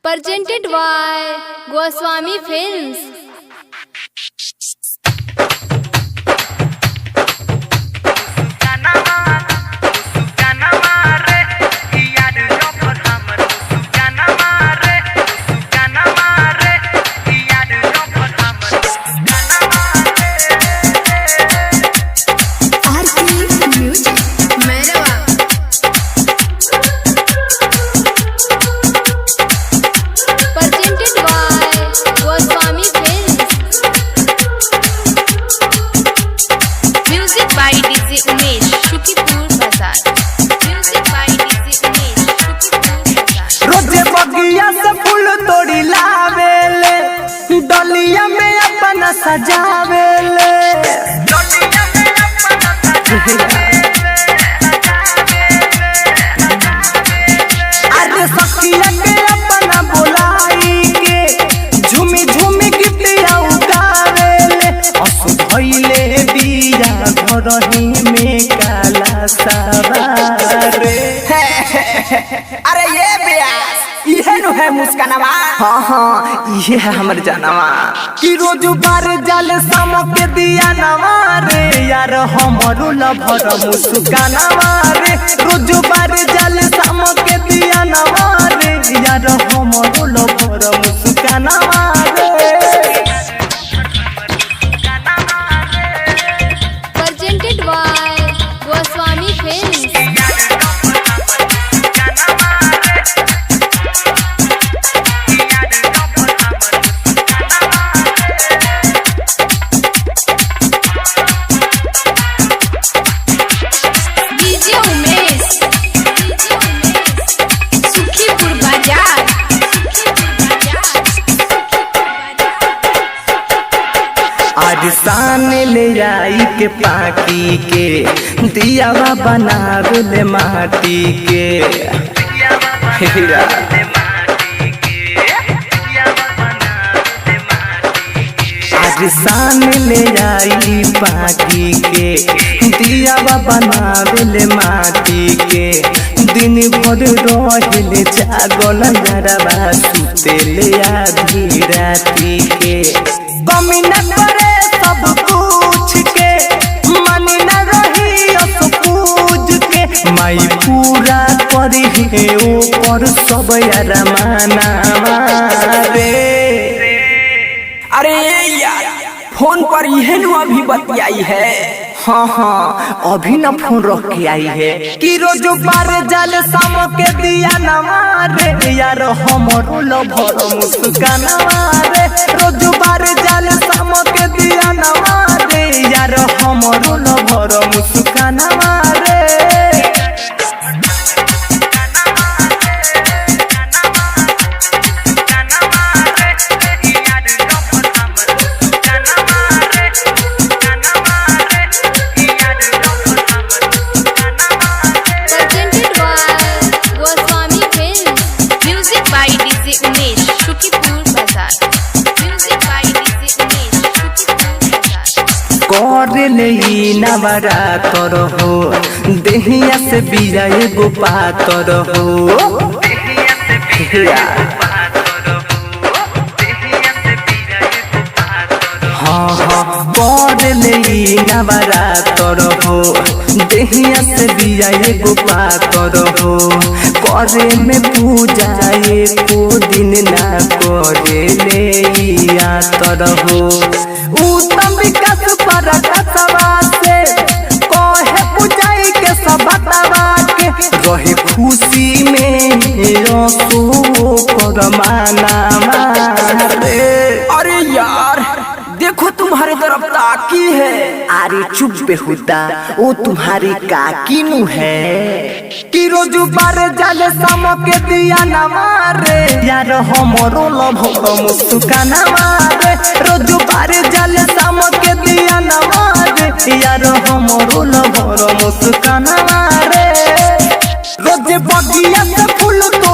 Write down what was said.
presented by Goswami Films. सजावेले अरे सखिया के अपना बोलाई के झूमी झूमी गिफ्टिया उगावेले असुधइले बिया घरही में काला सवारे अरे ये ब्यास इहे नु है मुस्कानवा। हाँ ये है हमर जानवा कि रोज बार जल समके दिया नवा रे यार हमरो लभर मुस्कानवा रे रोज बार जल समके दिया नवा रे यार हमरो लभर मुस्कानवा रे। Presented by Goswami Films. आज सान ले आई के पाकी के दियावा बनावे माटी के आज सान ले आई पाकी के दियावा बनावे माटी के दिन भर रहले जागल जरबा सुतेले आधी राती के कमी न करे सब कुछ के मन न रही पूज के माई पूरा करी है ऊपर सब यार माना रे। अरे यार फोन पर यह अभी बतियाई है। हाँ अभी न फोन रख के आई है कि रोज बार जल शाम के दिया नवारे यार हमरो लभर मुस्कानवा रे रोज बार जल शाम के दिया नवारे यार हमरो लभर मुस्कानवा रे। नवरा तर हो देहिया से बिया एगो पातर हो हाँ हाँ कर ले नवरा तर हो देहिया से बिया एगो पातर हो करे में पूजा एको दिन ना करे ले आतर हो उत्तम विकास पर कसवा से कहे पुजाई के सब बतवा के रहे खुशी में रसो कर माना रे। अरे यार देखो तुम्हारे तरफ ताकी है। अरे चुप बेहुदा वो तुम्हारी काकी नु है कि रोज बार जल शाम के दिया नवारे यार हमरो लभर मुस्कानवा रे रोज बार जल शाम के दिया नवारे यार हमरो लभर मुस्कानवा रे रोज बगिया से फूल तो